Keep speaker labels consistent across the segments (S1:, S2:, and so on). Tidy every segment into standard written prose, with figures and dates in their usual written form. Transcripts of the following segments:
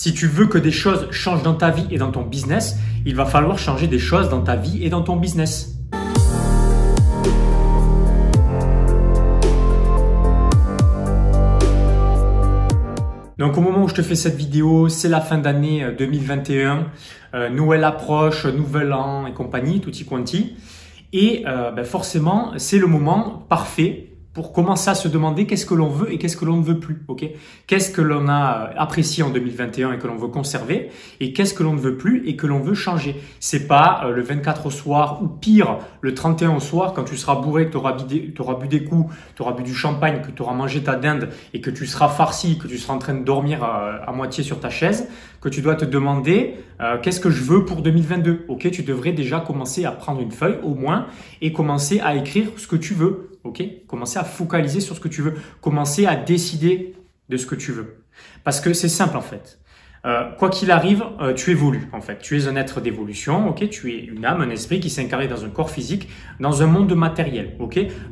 S1: Si tu veux que des choses changent dans ta vie et dans ton business, il va falloir changer des choses dans ta vie et dans ton business. Donc au moment où je te fais cette vidéo, c'est la fin d'année 2021, Noël approche, Nouvel An et compagnie, tutti quanti. Et forcément, c'est le moment parfait pour commencer à se demander qu'est-ce que l'on veut et qu'est-ce que l'on ne veut plus. Qu'est-ce que l'on a apprécié en 2021 et que l'on veut conserver et qu'est-ce que l'on ne veut plus et que l'on veut changer. C'est pas le 24 au soir ou pire, le 31 au soir quand tu seras bourré, que tu auras bu des coups, tu auras bu du champagne, que tu auras mangé ta dinde et que tu seras farci, que tu seras en train de dormir à moitié sur ta chaise, que tu dois te demander qu'est-ce que je veux pour 2022. Tu devrais déjà commencer à prendre une feuille au moins et commencer à écrire ce que tu veux. Commencer à focaliser sur ce que tu veux, commencer à décider de ce que tu veux. Parce que c'est simple en fait. Quoi qu'il arrive, tu évolues en fait. Tu es un être d'évolution, tu es une âme, un esprit qui s'incarne dans un corps physique, dans un monde matériel,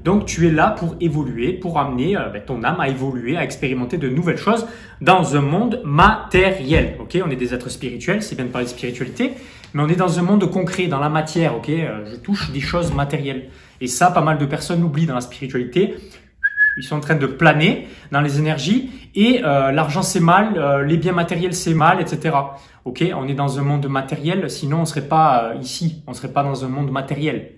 S1: Donc tu es là pour évoluer, pour amener ton âme à évoluer, à expérimenter de nouvelles choses dans un monde matériel, On est des êtres spirituels, c'est bien de parler de spiritualité, mais on est dans un monde concret, dans la matière, Je touche des choses matérielles. Et ça, pas mal de personnes l'oublient dans la spiritualité. Ils sont en train de planer dans les énergies et l'argent c'est mal, les biens matériels c'est mal, etc. On est dans un monde matériel, sinon on serait pas ici, on serait pas dans un monde matériel.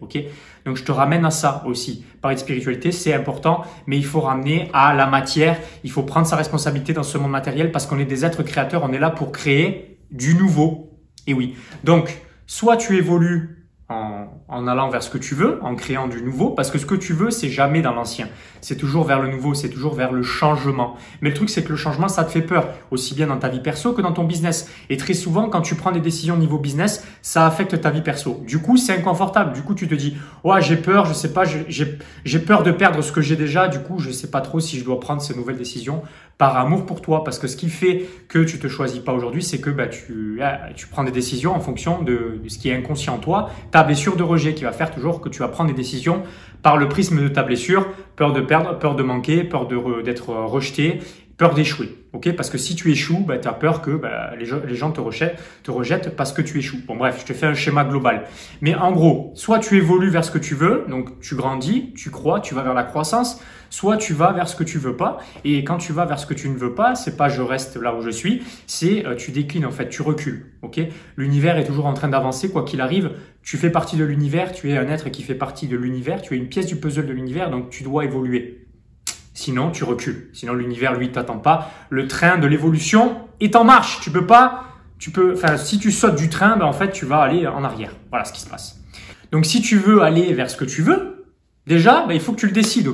S1: Donc je te ramène à ça aussi. Parler de spiritualité, c'est important, mais il faut ramener à la matière. Il faut prendre sa responsabilité dans ce monde matériel parce qu'on est des êtres créateurs, on est là pour créer du nouveau. Et oui. Donc, soit tu évolues en allant vers ce que tu veux, en créant du nouveau, parce que ce que tu veux, c'est jamais dans l'ancien. C'est toujours vers le nouveau, c'est toujours vers le changement. Mais le truc, c'est que le changement, ça te fait peur, aussi bien dans ta vie perso que dans ton business. Et très souvent, quand tu prends des décisions au niveau business, ça affecte ta vie perso. Du coup, c'est inconfortable. Du coup, tu te dis, ouais, j'ai peur, je sais pas, j'ai peur de perdre ce que j'ai déjà. Du coup, je sais pas trop si je dois prendre ces nouvelles décisions par amour pour toi. Parce que ce qui fait que tu te choisis pas aujourd'hui, c'est que tu prends des décisions en fonction de ce qui est inconscient en toi, ta blessure de rejet qui va faire toujours que tu vas prendre des décisions par le prisme de ta blessure, peur de perdre, peur de manquer, peur d'être rejeté, peur d'échouer. Parce que si tu échoues, tu as peur que les gens te rejettent parce que tu échoues. Bon bref, je te fais un schéma global. Mais en gros, soit tu évolues vers ce que tu veux, donc tu grandis, tu crois, tu vas vers la croissance, soit tu vas vers ce que tu veux pas. Et quand tu vas vers ce que tu ne veux pas, c'est pas je reste là où je suis, c'est tu déclines en fait, tu recules. L'univers est toujours en train d'avancer quoi qu'il arrive. Tu fais partie de l'univers, tu es un être qui fait partie de l'univers, tu es une pièce du puzzle de l'univers, donc tu dois évoluer. Sinon, tu recules. Sinon, l'univers, lui, t'attend pas. Le train de l'évolution est en marche. Si tu sautes du train, en fait, tu vas aller en arrière. Voilà ce qui se passe. Donc, si tu veux aller vers ce que tu veux, déjà, il faut que tu le décides,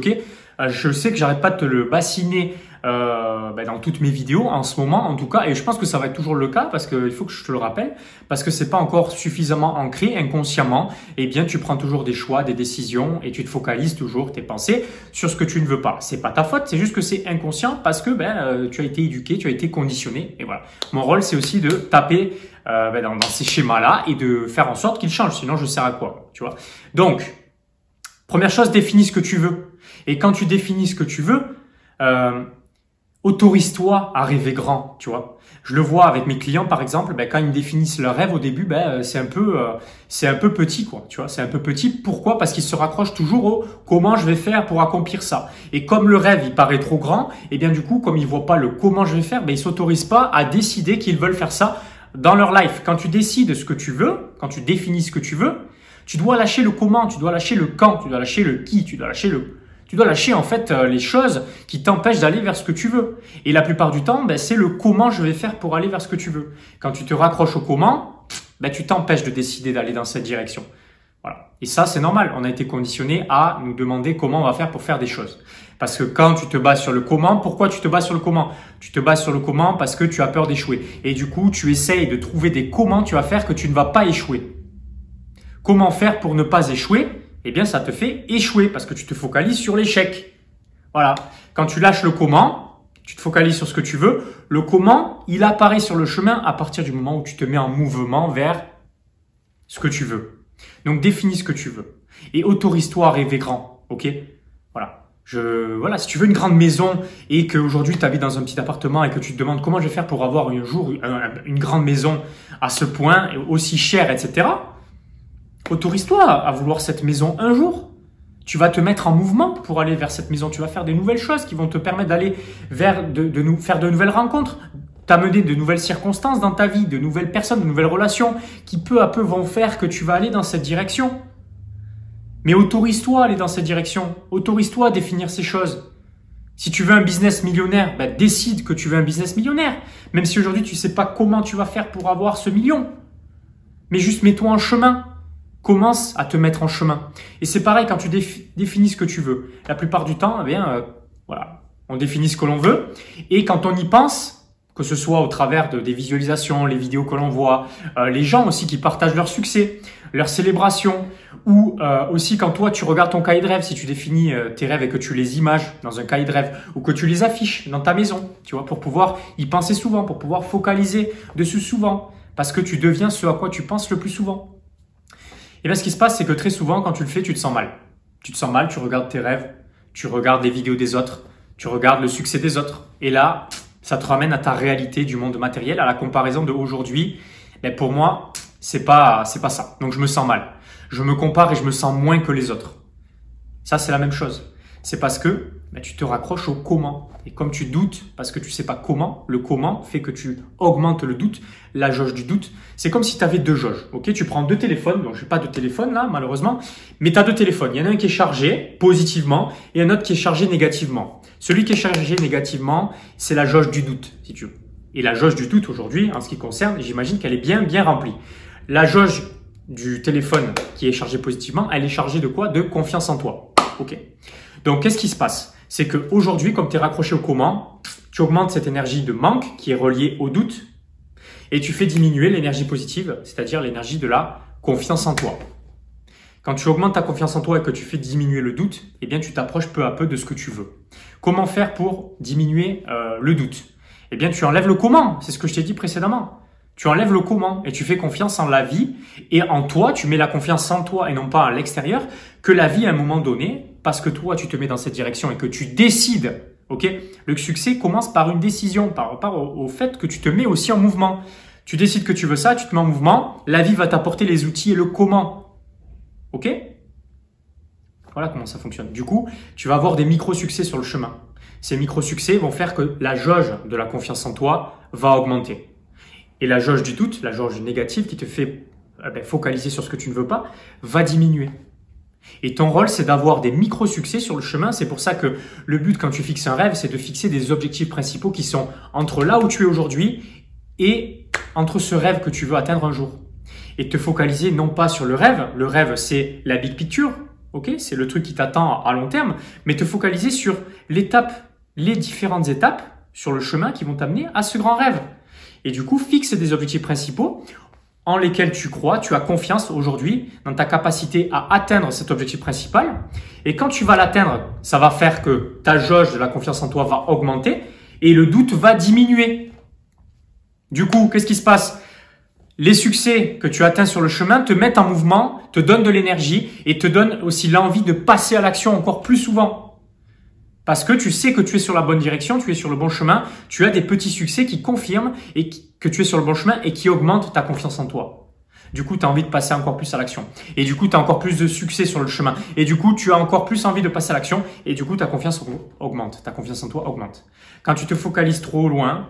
S1: Je sais que j'arrête pas de te le bassiner dans toutes mes vidéos en ce moment, en tout cas, et je pense que ça va être toujours le cas parce qu'il faut que je te le rappelle, parce que c'est pas encore suffisamment ancré inconsciemment. Et bien, tu prends toujours des choix, des décisions, et tu te focalises toujours tes pensées sur ce que tu ne veux pas. C'est pas ta faute, c'est juste que c'est inconscient parce que tu as été éduqué, tu as été conditionné, et voilà. Mon rôle, c'est aussi de taper dans ces schémas-là et de faire en sorte qu'ils changent. Sinon, je sers à quoi, tu vois. Donc, première chose, définis ce que tu veux. Et quand tu définis ce que tu veux, autorise-toi à rêver grand, tu vois. Je le vois avec mes clients, par exemple, quand ils me définissent leur rêve au début, c'est un peu petit, quoi, tu vois. C'est un peu petit. Pourquoi? Parce qu'ils se raccrochent toujours au comment je vais faire pour accomplir ça. Et comme le rêve, il paraît trop grand, et bien du coup, comme ils voient pas le comment je vais faire, ils s'autorisent pas à décider qu'ils veulent faire ça dans leur life. Quand tu décides ce que tu veux, quand tu définis ce que tu veux, tu dois lâcher le comment, tu dois lâcher le quand, tu dois lâcher le qui, tu dois lâcher en fait les choses qui t'empêchent d'aller vers ce que tu veux. Et la plupart du temps, c'est le comment je vais faire pour aller vers ce que tu veux. Quand tu te raccroches au comment, tu t'empêches de décider d'aller dans cette direction. Voilà. Et ça, c'est normal. On a été conditionné à nous demander comment on va faire pour faire des choses. Parce que quand tu te bases sur le comment, pourquoi tu te bases sur le comment? Tu te bases sur le comment parce que tu as peur d'échouer. Et du coup, tu essayes de trouver des comment tu vas faire que tu ne vas pas échouer. Comment faire pour ne pas échouer? Eh bien, ça te fait échouer parce que tu te focalises sur l'échec. Voilà. Quand tu lâches le comment, tu te focalises sur ce que tu veux. Le comment, il apparaît sur le chemin à partir du moment où tu te mets en mouvement vers ce que tu veux. Donc, définis ce que tu veux et autorise-toi à rêver grand. Voilà. Voilà, si tu veux une grande maison et qu'aujourd'hui tu habites dans un petit appartement et que tu te demandes comment je vais faire pour avoir un jour une grande maison à ce point, aussi chère, etc., autorise-toi à vouloir cette maison un jour. Tu vas te mettre en mouvement pour aller vers cette maison. Tu vas faire des nouvelles choses qui vont te permettre d'aller vers faire de nouvelles rencontres, t'amener de nouvelles circonstances dans ta vie, de nouvelles personnes, de nouvelles relations qui peu à peu vont faire que tu vas aller dans cette direction. Mais autorise-toi à aller dans cette direction. Autorise-toi à définir ces choses. Si tu veux un business millionnaire, ben décide que tu veux un business millionnaire. Même si aujourd'hui tu ne sais pas comment tu vas faire pour avoir ce million. Mais juste mets-toi en chemin. Commence à te mettre en chemin. Et c'est pareil quand tu définis ce que tu veux. La plupart du temps, voilà, on définit ce que l'on veut. Et quand on y pense, que ce soit au travers des visualisations, les vidéos que l'on voit, les gens aussi qui partagent leur succès, leurs célébrations, ou aussi quand toi tu regardes ton cahier de rêve, si tu définis tes rêves et que tu les images dans un cahier de rêve, ou que tu les affiches dans ta maison, tu vois, pour pouvoir y penser souvent, pour pouvoir focaliser dessus souvent, parce que tu deviens ce à quoi tu penses le plus souvent. Et bien ce qui se passe, c'est que très souvent quand tu le fais, tu te sens mal. Tu te sens mal, tu regardes tes rêves, tu regardes les vidéos des autres, tu regardes le succès des autres, et là, ça te ramène à ta réalité du monde matériel, à la comparaison d'aujourd'hui. Mais pour moi, c'est pas ça. Donc je me sens mal. Je me compare et je me sens moins que les autres. Ça, c'est la même chose. C'est parce que tu te raccroches au comment. Et comme tu doutes, parce que tu sais pas comment, le comment fait que tu augmentes le doute, la jauge du doute. C'est comme si tu avais deux jauges. Ok, tu prends deux téléphones. Donc, je n'ai pas de téléphone là, malheureusement. Mais tu as deux téléphones. Il y en a un qui est chargé positivement et un autre qui est chargé négativement. Celui qui est chargé négativement, c'est la jauge du doute, si tu veux. Et la jauge du doute aujourd'hui, en ce qui concerne, j'imagine qu'elle est bien remplie. La jauge du téléphone qui est chargée positivement, elle est chargée de quoi? De confiance en toi. Ok. Donc, qu'est-ce qui se passe? C'est qu'aujourd'hui, comme tu es raccroché au comment, tu augmentes cette énergie de manque qui est reliée au doute et tu fais diminuer l'énergie positive, c'est-à-dire l'énergie de la confiance en toi. Quand tu augmentes ta confiance en toi et que tu fais diminuer le doute, eh bien, tu t'approches peu à peu de ce que tu veux. Comment faire pour diminuer le doute? Eh bien, tu enlèves le comment. C'est ce que je t'ai dit précédemment. Tu enlèves le comment et tu fais confiance en la vie et en toi. Tu mets la confiance en toi et non pas à l'extérieur que la vie à un moment donné, parce que toi, tu te mets dans cette direction et que tu décides. Ok, le succès commence par une décision, par rapport au fait que tu te mets aussi en mouvement. Tu décides que tu veux ça, tu te mets en mouvement. La vie va t'apporter les outils et le comment. Ok? Voilà comment ça fonctionne. Du coup, tu vas avoir des micro-succès sur le chemin. Ces micro-succès vont faire que la jauge de la confiance en toi va augmenter. Et la jauge du doute, la jauge négative qui te fait focaliser sur ce que tu ne veux pas, va diminuer. Et ton rôle, c'est d'avoir des micro-succès sur le chemin. C'est pour ça que le but quand tu fixes un rêve, c'est de fixer des objectifs principaux qui sont entre là où tu es aujourd'hui et entre ce rêve que tu veux atteindre un jour. Et te focaliser non pas sur le rêve, c'est la big picture, ok, c'est le truc qui t'attend à long terme, mais te focaliser sur l'étape, les différentes étapes sur le chemin qui vont t'amener à ce grand rêve. Et du coup, fixe des objectifs principaux en lesquels tu crois, tu as confiance aujourd'hui dans ta capacité à atteindre cet objectif principal. Et quand tu vas l'atteindre, ça va faire que ta jauge de la confiance en toi va augmenter et le doute va diminuer. Du coup, qu'est-ce qui se passe? Les succès que tu atteins sur le chemin te mettent en mouvement, te donnent de l'énergie et te donnent aussi l'envie de passer à l'action encore plus souvent. Parce que tu sais que tu es sur la bonne direction, tu es sur le bon chemin, tu as des petits succès qui confirment que tu es sur le bon chemin et qui augmentent ta confiance en toi. Du coup, tu as envie de passer encore plus à l'action. Et du coup, tu as encore plus de succès sur le chemin. Et du coup, tu as encore plus envie de passer à l'action. Et du coup, ta confiance augmente. Ta confiance en toi augmente. Quand tu te focalises trop loin,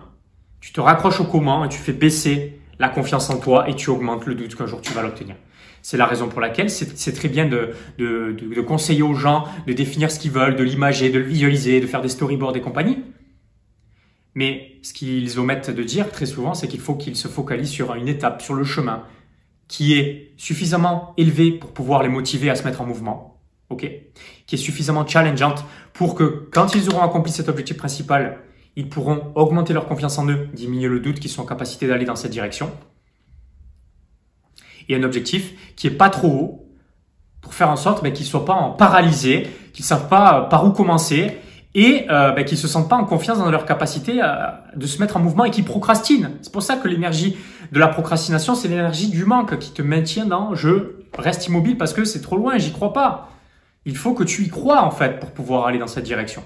S1: tu te raccroches au comment et tu fais baisser la confiance en toi et tu augmentes le doute qu'un jour tu vas l'obtenir. C'est la raison pour laquelle c'est très bien de conseiller aux gens de définir ce qu'ils veulent, de l'imager, de le visualiser, de faire des storyboards et compagnie. Mais ce qu'ils omettent de dire très souvent, c'est qu'il faut qu'ils se focalisent sur une étape, sur le chemin, qui est suffisamment élevé pour pouvoir les motiver à se mettre en mouvement, ok, qui est suffisamment challengeante pour que quand ils auront accompli cet objectif principal, ils pourront augmenter leur confiance en eux, diminuer le doute qu'ils sont en capacité d'aller dans cette direction. Et un objectif qui est pas trop haut pour faire en sorte qu'ils ne soient pas en paralysés, qu'ils ne savent pas par où commencer et qu'ils ne se sentent pas en confiance dans leur capacité de se mettre en mouvement et qui procrastinent. C'est pour ça que l'énergie de la procrastination, c'est l'énergie du manque qui te maintient dans « je reste immobile parce que c'est trop loin, j'y crois pas ». Il faut que tu y crois, en fait, pour pouvoir aller dans cette direction.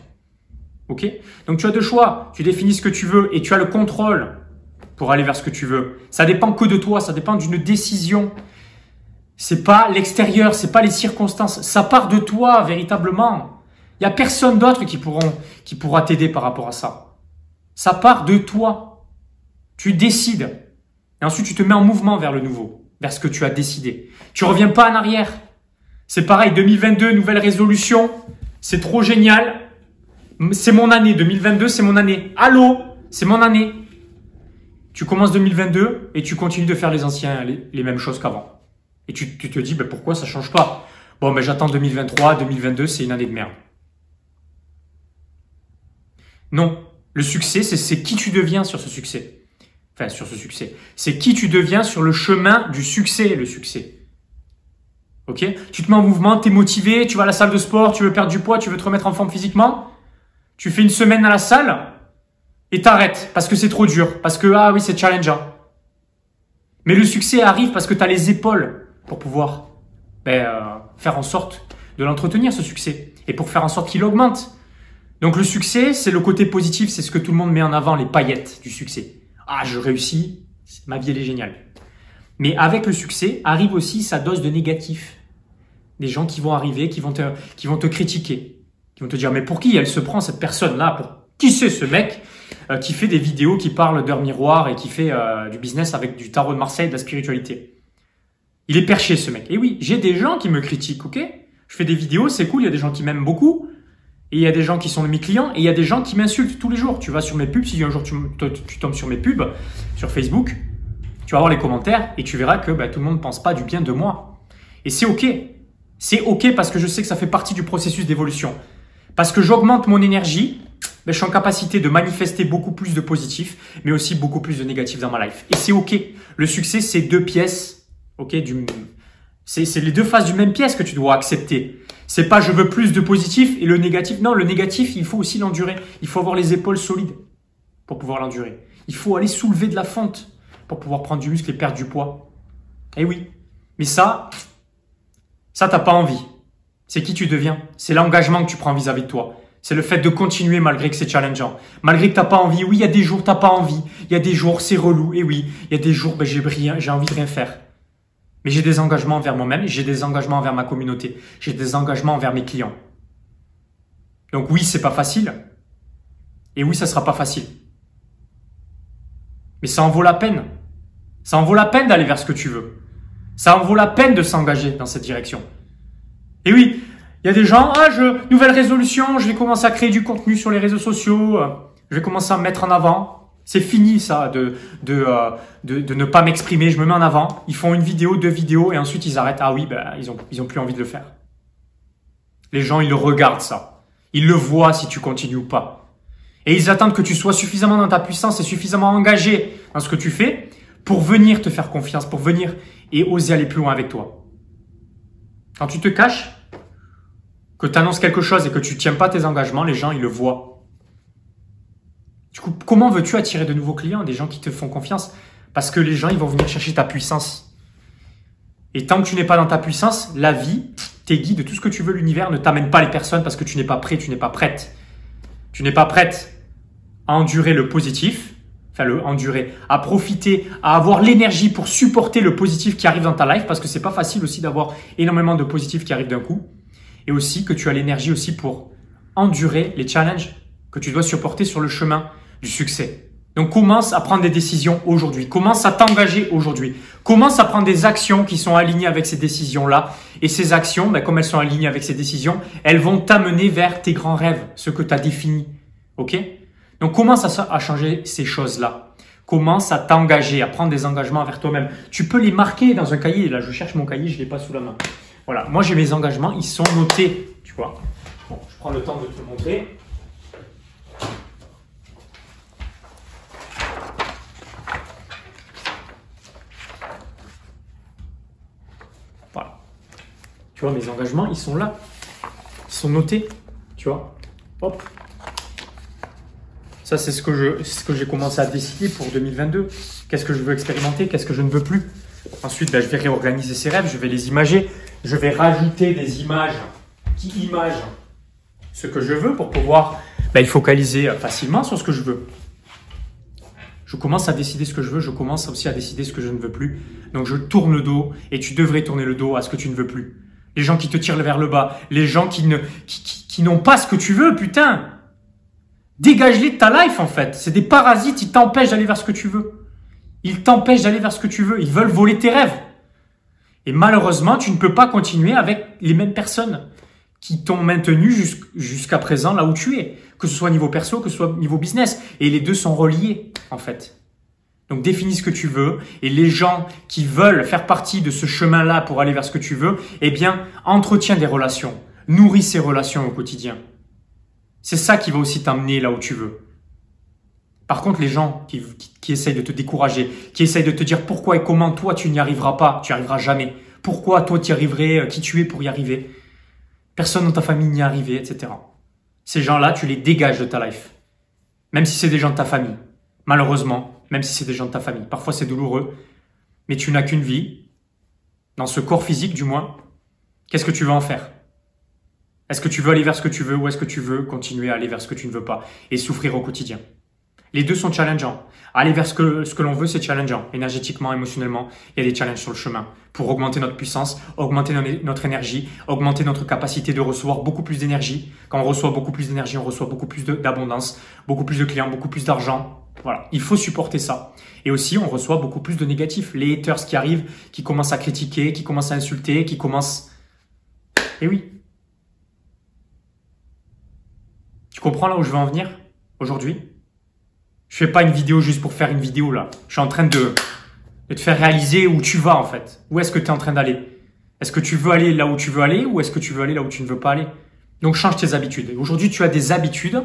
S1: Ok? Donc, tu as deux choix. Tu définis ce que tu veux et tu as le contrôle pour aller vers ce que tu veux. Ça dépend que de toi. Ça dépend d'une décision. C'est pas l'extérieur, c'est pas les circonstances. Ça part de toi, véritablement. Il y a personne d'autre qui pourra t'aider par rapport à ça. Ça part de toi. Tu décides. Et ensuite, tu te mets en mouvement vers le nouveau, vers ce que tu as décidé. Tu reviens pas en arrière. C'est pareil, 2022, nouvelle résolution. C'est trop génial. C'est mon année. 2022, c'est mon année. Allô, c'est mon année. Tu commences 2022 et tu continues de faire les mêmes choses qu'avant. Et tu te dis, ben pourquoi ça change pas? Bon, ben j'attends 2023, 2022, c'est une année de merde. Non. Le succès, c'est qui tu deviens sur ce succès. Enfin, sur ce succès. C'est qui tu deviens sur le chemin du succès, le succès. Ok? Tu te mets en mouvement, tu es motivé, tu vas à la salle de sport, tu veux perdre du poids, tu veux te remettre en forme physiquement. Tu fais une semaine à la salle et t'arrêtes parce que c'est trop dur, parce que, ah oui, c'est challengeant. Mais le succès arrive parce que tu as les épaules pour pouvoir faire en sorte de l'entretenir, ce succès, et pour faire en sorte qu'il augmente. Donc le succès, c'est le côté positif, c'est ce que tout le monde met en avant, les paillettes du succès. Ah, je réussis, ma vie elle est géniale. Mais avec le succès, arrive aussi sa dose de négatif. Des gens qui vont arriver, qui vont te critiquer, qui vont te dire, mais pour qui elle se prend cette personne-là? Pour qui c'est ce mec qui fait des vidéos, qui parle d'heures miroirs et qui fait du business avec du tarot de Marseille, de la spiritualité? Il est perché, ce mec. Et oui, j'ai des gens qui me critiquent, ok? Je fais des vidéos, c'est cool, il y a des gens qui m'aiment beaucoup. Et il y a des gens qui sont mes clients. Et il y a des gens qui m'insultent tous les jours. Tu vas sur mes pubs, si un jour tu tombes sur mes pubs, sur Facebook, tu vas voir les commentaires et tu verras que tout le monde ne pense pas du bien de moi. Et c'est ok. C'est ok parce que je sais que ça fait partie du processus d'évolution. Parce que j'augmente mon énergie, je suis en capacité de manifester beaucoup plus de positif, mais aussi beaucoup plus de négatif dans ma life. Et c'est ok. Le succès, c'est deux pièces. Ok, c'est les deux faces d'une même pièce que tu dois accepter. C'est pas je veux plus de positif et le négatif. Non, le négatif, il faut aussi l'endurer. Il faut avoir les épaules solides pour pouvoir l'endurer. Il faut aller soulever de la fonte pour pouvoir prendre du muscle et perdre du poids. Eh oui. Mais ça, t'as pas envie. C'est qui tu deviens. C'est l'engagement que tu prends vis-à-vis de toi. C'est le fait de continuer malgré que c'est challengeant. Malgré que t'as pas envie. Oui, il y a des jours, t'as pas envie. Il y a des jours, c'est relou. Et oui, il y a des jours, j'ai envie de rien faire. Mais j'ai des engagements envers moi-même, j'ai des engagements envers ma communauté, j'ai des engagements envers mes clients. Donc oui, c'est pas facile. Et oui, ça sera pas facile. Mais ça en vaut la peine. Ça en vaut la peine d'aller vers ce que tu veux. Ça en vaut la peine de s'engager dans cette direction. Et oui, il y a des gens, nouvelle résolution, je vais commencer à créer du contenu sur les réseaux sociaux, je vais commencer à me mettre en avant. C'est fini ça de ne pas m'exprimer, je me mets en avant. Ils font une vidéo, deux vidéos et ensuite ils arrêtent. Ah oui, ils ont plus envie de le faire. Les gens, ils le regardent ça. Ils le voient si tu continues ou pas. Et ils attendent que tu sois suffisamment dans ta puissance et suffisamment engagé dans ce que tu fais pour venir te faire confiance, pour venir et oser aller plus loin avec toi. Quand tu te caches, que tu annonces quelque chose et que tu tiens pas tes engagements, les gens, ils le voient. Du coup, comment veux-tu attirer de nouveaux clients, des gens qui te font confiance? Parce que les gens, ils vont venir chercher ta puissance. Et tant que tu n'es pas dans ta puissance, la vie, tes guides, tout ce que tu veux, l'univers ne t'amène pas les personnes parce que tu n'es pas prêt, tu n'es pas prête. Tu n'es pas prête à endurer le positif, à profiter, à avoir l'énergie pour supporter le positif qui arrive dans ta life parce que c'est pas facile aussi d'avoir énormément de positif qui arrive d'un coup. Et aussi que tu as l'énergie aussi pour endurer les challenges que tu dois supporter sur le chemin du succès. Donc, commence à prendre des décisions aujourd'hui. Commence à t'engager aujourd'hui. Commence à prendre des actions qui sont alignées avec ces décisions-là. Et ces actions, comme elles sont alignées avec ces décisions, elles vont t'amener vers tes grands rêves, ce que tu as défini. Ok? Donc, commence à changer ces choses-là. Commence à t'engager, à prendre des engagements envers toi-même. Tu peux les marquer dans un cahier. Là, je cherche mon cahier, je ne l'ai pas sous la main. Voilà. Moi, j'ai mes engagements, ils sont notés. Tu vois? Bon, je prends le temps de te le montrer. Tu vois, mes engagements, ils sont là. Ils sont notés. Tu vois. Hop. Ça, c'est ce que j'ai commencé à décider pour 2022. Qu'est-ce que je veux expérimenter? Qu'est-ce que je ne veux plus? Ensuite, je vais réorganiser ces rêves. Je vais les imager. Je vais rajouter des images qui image ce que je veux pour pouvoir focaliser facilement sur ce que je veux. Je commence à décider ce que je veux, je commence aussi à décider ce que je ne veux plus. Donc je tourne le dos et tu devrais tourner le dos à ce que tu ne veux plus. Les gens qui te tirent vers le bas, les gens qui n'ont pas ce que tu veux, putain. Dégage-les de ta life en fait. C'est des parasites, ils t'empêchent d'aller vers ce que tu veux. Ils t'empêchent d'aller vers ce que tu veux. Ils veulent voler tes rêves. Et malheureusement, tu ne peux pas continuer avec les mêmes personnes qui t'ont maintenu jusqu'à présent là où tu es. Que ce soit niveau perso, que ce soit niveau business. Et les deux sont reliés en fait. Donc définis ce que tu veux. Et les gens qui veulent faire partie de ce chemin-là pour aller vers ce que tu veux, eh bien, entretiens des relations. Nourris ces relations au quotidien. C'est ça qui va aussi t'amener là où tu veux. Par contre, les gens qui essayent de te décourager, qui essayent de te dire pourquoi et comment toi tu n'y arriveras pas, tu n'y arriveras jamais. Pourquoi toi tu y arriverais, qui tu es pour y arriver. Personne dans ta famille n'y est arrivé, etc. Ces gens-là, tu les dégages de ta life. Même si c'est des gens de ta famille. Malheureusement, même si c'est des gens de ta famille. Parfois c'est douloureux, mais tu n'as qu'une vie. Dans ce corps physique du moins, qu'est-ce que tu veux en faire? Est-ce que tu veux aller vers ce que tu veux ou est-ce que tu veux continuer à aller vers ce que tu ne veux pas et souffrir au quotidien? Les deux sont challengeants. Aller vers ce que l'on veut, c'est challengeant. Énergétiquement, émotionnellement, il y a des challenges sur le chemin pour augmenter notre puissance, augmenter notre énergie, augmenter notre capacité de recevoir beaucoup plus d'énergie. Quand on reçoit beaucoup plus d'énergie, on reçoit beaucoup plus d'abondance, beaucoup plus de clients, beaucoup plus d'argent. Voilà, il faut supporter ça. Et aussi, on reçoit beaucoup plus de négatifs. Les haters qui arrivent, qui commencent à critiquer, qui commencent à insulter, qui commencent... Eh oui. Tu comprends là où je veux en venir aujourd'hui? Je fais pas une vidéo juste pour faire une vidéo là. Je suis en train de te faire réaliser où tu vas en fait. Où est-ce que tu es en train d'aller? Est-ce que tu veux aller là où tu veux aller ou est-ce que tu veux aller là où tu ne veux pas aller? Donc change tes habitudes. Aujourd'hui, tu as des habitudes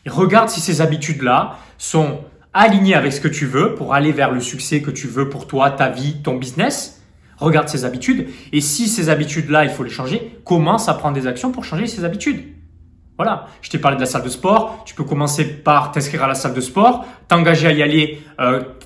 S1: et regarde si ces habitudes-là sont alignées avec ce que tu veux pour aller vers le succès que tu veux pour toi, ta vie, ton business. Regarde ces habitudes et si ces habitudes-là, il faut les changer, commence à prendre des actions pour changer ces habitudes. Voilà, je t'ai parlé de la salle de sport. Tu peux commencer par t'inscrire à la salle de sport, t'engager à y aller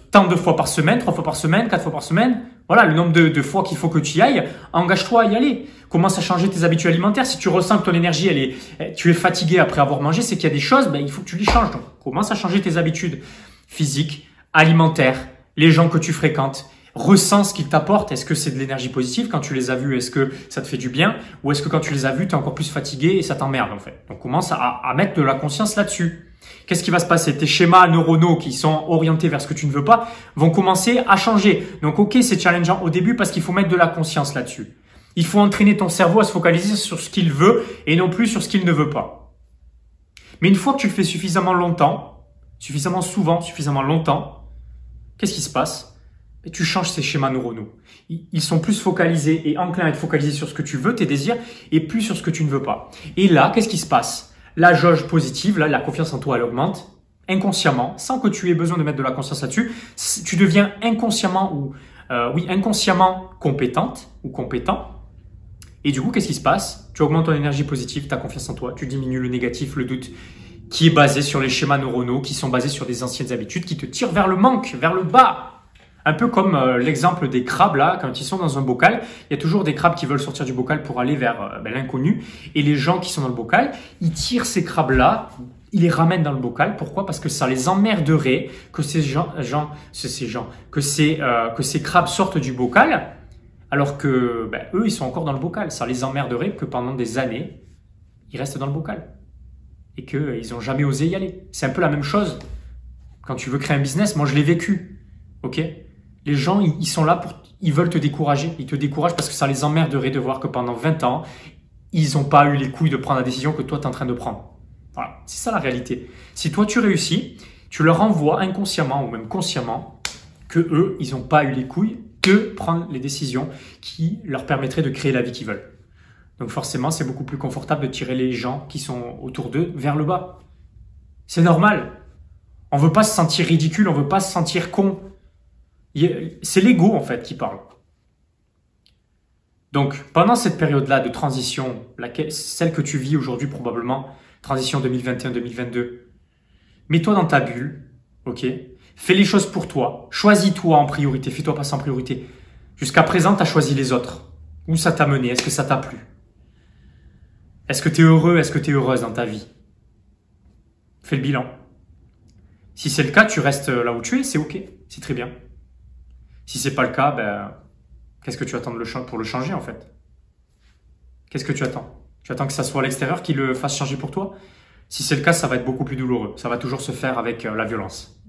S1: tant de fois par semaine, 3 fois par semaine, 4 fois par semaine. Voilà, le nombre de fois qu'il faut que tu y ailles, engage-toi à y aller. Commence à changer tes habitudes alimentaires. Si tu ressens que ton énergie, tu es fatigué après avoir mangé, c'est qu'il y a des choses, il faut que tu les changes. Donc, commence à changer tes habitudes physiques, alimentaires, les gens que tu fréquentes. Ressens ce qu'ils t'apportent. Est-ce que c'est de l'énergie positive? Quand tu les as vus, est-ce que ça te fait du bien? Ou est-ce que quand tu les as vus, tu es encore plus fatigué et ça t'emmerde en fait? Donc commence à mettre de la conscience là-dessus. Qu'est-ce qui va se passer? Tes schémas neuronaux qui sont orientés vers ce que tu ne veux pas vont commencer à changer. Donc ok, c'est challengeant au début parce qu'il faut mettre de la conscience là-dessus. Il faut entraîner ton cerveau à se focaliser sur ce qu'il veut et non plus sur ce qu'il ne veut pas. Mais une fois que tu le fais suffisamment longtemps, suffisamment souvent, suffisamment longtemps, qu'est-ce qui se passe? Et tu changes ces schémas neuronaux. Ils sont plus focalisés et enclins à être focalisés sur ce que tu veux, tes désirs, et plus sur ce que tu ne veux pas. Et là, qu'est-ce qui se passe? La jauge positive, là, la confiance en toi, elle augmente inconsciemment, sans que tu aies besoin de mettre de la conscience là-dessus. Tu deviens inconsciemment inconsciemment compétente ou compétent. Et du coup, qu'est-ce qui se passe? Tu augmentes ton énergie positive, ta confiance en toi, tu diminues le négatif, le doute, qui est basé sur les schémas neuronaux, qui sont basés sur des anciennes habitudes, qui te tirent vers le manque, vers le bas. Un peu comme l'exemple des crabes là, quand ils sont dans un bocal, il y a toujours des crabes qui veulent sortir du bocal pour aller vers l'inconnu. Et les gens qui sont dans le bocal, ils tirent ces crabes là, ils les ramènent dans le bocal. Pourquoi? Parce que ça les emmerderait que ces crabes sortent du bocal, alors que eux ils sont encore dans le bocal. Ça les emmerderait que pendant des années, ils restent dans le bocal et qu'ils n'ont jamais osé y aller. C'est un peu la même chose quand tu veux créer un business. Moi je l'ai vécu, ok? Les gens, ils sont là ils veulent te décourager. Ils te découragent parce que ça les emmerderait de voir que pendant 20 ans, ils n'ont pas eu les couilles de prendre la décision que toi, tu es en train de prendre. Voilà, c'est ça la réalité. Si toi, tu réussis, tu leur envoies inconsciemment ou même consciemment que eux, ils n'ont pas eu les couilles de prendre les décisions qui leur permettraient de créer la vie qu'ils veulent. Donc forcément, c'est beaucoup plus confortable de tirer les gens qui sont autour d'eux vers le bas. C'est normal. On ne veut pas se sentir ridicule, on ne veut pas se sentir con. C'est l'ego en fait qui parle. Donc pendant cette période-là de transition, celle que tu vis aujourd'hui probablement, transition 2021-2022, mets-toi dans ta bulle, ok? Fais les choses pour toi, choisis-toi en priorité, fais-toi passer en priorité. Jusqu'à présent, tu as choisi les autres. Où ça t'a mené? Est-ce que ça t'a plu? Est-ce que tu es heureux? Est-ce que tu es heureuse dans ta vie? Fais le bilan. Si c'est le cas, tu restes là où tu es, c'est ok, c'est très bien. Si c'est pas le cas, ben, qu'est-ce que tu attends pour le changer en fait? Qu'est-ce que tu attends? Tu attends que ça soit l'extérieur qui le fasse changer pour toi? Si c'est le cas, ça va être beaucoup plus douloureux. Ça va toujours se faire avec la violence.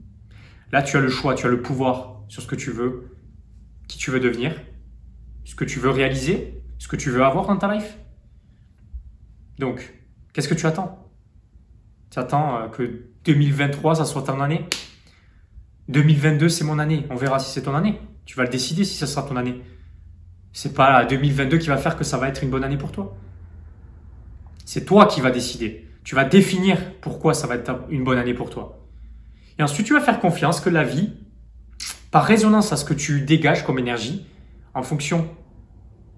S1: Là, tu as le choix, tu as le pouvoir sur ce que tu veux, qui tu veux devenir, ce que tu veux réaliser, ce que tu veux avoir dans ta life. Donc, qu'est-ce que tu attends? Tu attends que 2023, ça soit ton année? 2022, c'est mon année. On verra si c'est ton année. Tu vas le décider si ça sera ton année. C'est pas 2022 qui va faire que ça va être une bonne année pour toi. C'est toi qui vas décider. Tu vas définir pourquoi ça va être une bonne année pour toi. Et ensuite, tu vas faire confiance que la vie, par résonance à ce que tu dégages comme énergie, en fonction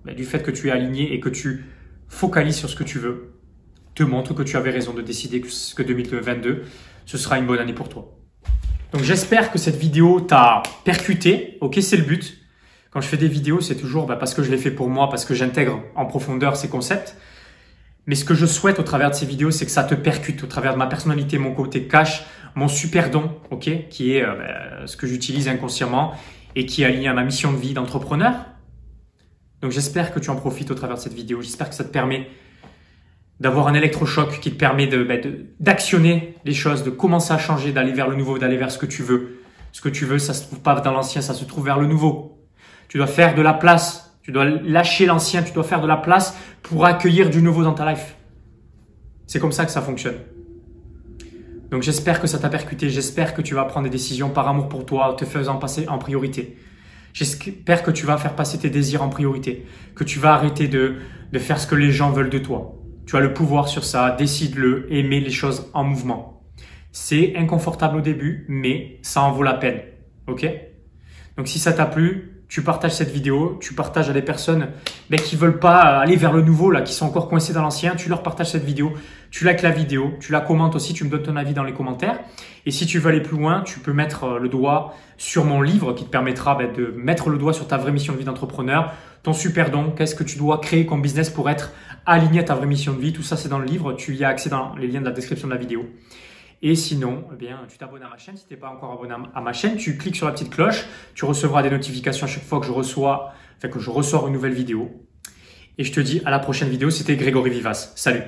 S1: du fait que tu es aligné et que tu focalises sur ce que tu veux, te montre que tu avais raison de décider que 2022, ce sera une bonne année pour toi. Donc j'espère que cette vidéo t'a percuté. Ok, c'est le but. Quand je fais des vidéos, c'est toujours parce que je les fais pour moi, parce que j'intègre en profondeur ces concepts. Mais ce que je souhaite au travers de ces vidéos, c'est que ça te percute au travers de ma personnalité, mon côté cash, mon super don, ok, qui est ce que j'utilise inconsciemment et qui est aligné à ma mission de vie d'entrepreneur. Donc j'espère que tu en profites au travers de cette vidéo. J'espère que ça te permet d'avoir un électrochoc qui te permet d'actionner les choses, de commencer à changer, d'aller vers le nouveau, d'aller vers ce que tu veux. Ce que tu veux, ça se trouve pas dans l'ancien, ça se trouve vers le nouveau. Tu dois faire de la place. Tu dois lâcher l'ancien, tu dois faire de la place pour accueillir du nouveau dans ta life. C'est comme ça que ça fonctionne. Donc j'espère que ça t'a percuté, j'espère que tu vas prendre des décisions par amour pour toi, te faisant passer en priorité. J'espère que tu vas faire passer tes désirs en priorité, que tu vas arrêter de faire ce que les gens veulent de toi. Tu as le pouvoir sur ça, décide-le et mets les choses en mouvement. C'est inconfortable au début, mais ça en vaut la peine. Ok? Donc si ça t'a plu, tu partages cette vidéo, tu partages à des personnes qui veulent pas aller vers le nouveau, là, qui sont encore coincées dans l'ancien, tu leur partages cette vidéo, tu likes la vidéo, tu la commentes aussi, tu me donnes ton avis dans les commentaires. Et si tu veux aller plus loin, tu peux mettre le doigt sur mon livre qui te permettra de mettre le doigt sur ta vraie mission de vie d'entrepreneur, ton super don, qu'est-ce que tu dois créer comme business pour être aligné à ta vraie mission de vie. Tout ça, c'est dans le livre, tu y as accès dans les liens de la description de la vidéo. Et sinon, tu t'abonnes à ma chaîne. Si tu n'es pas encore abonné à ma chaîne, tu cliques sur la petite cloche. Tu recevras des notifications à chaque fois que je ressors une nouvelle vidéo. Et je te dis à la prochaine vidéo. C'était Grégory Vivas. Salut!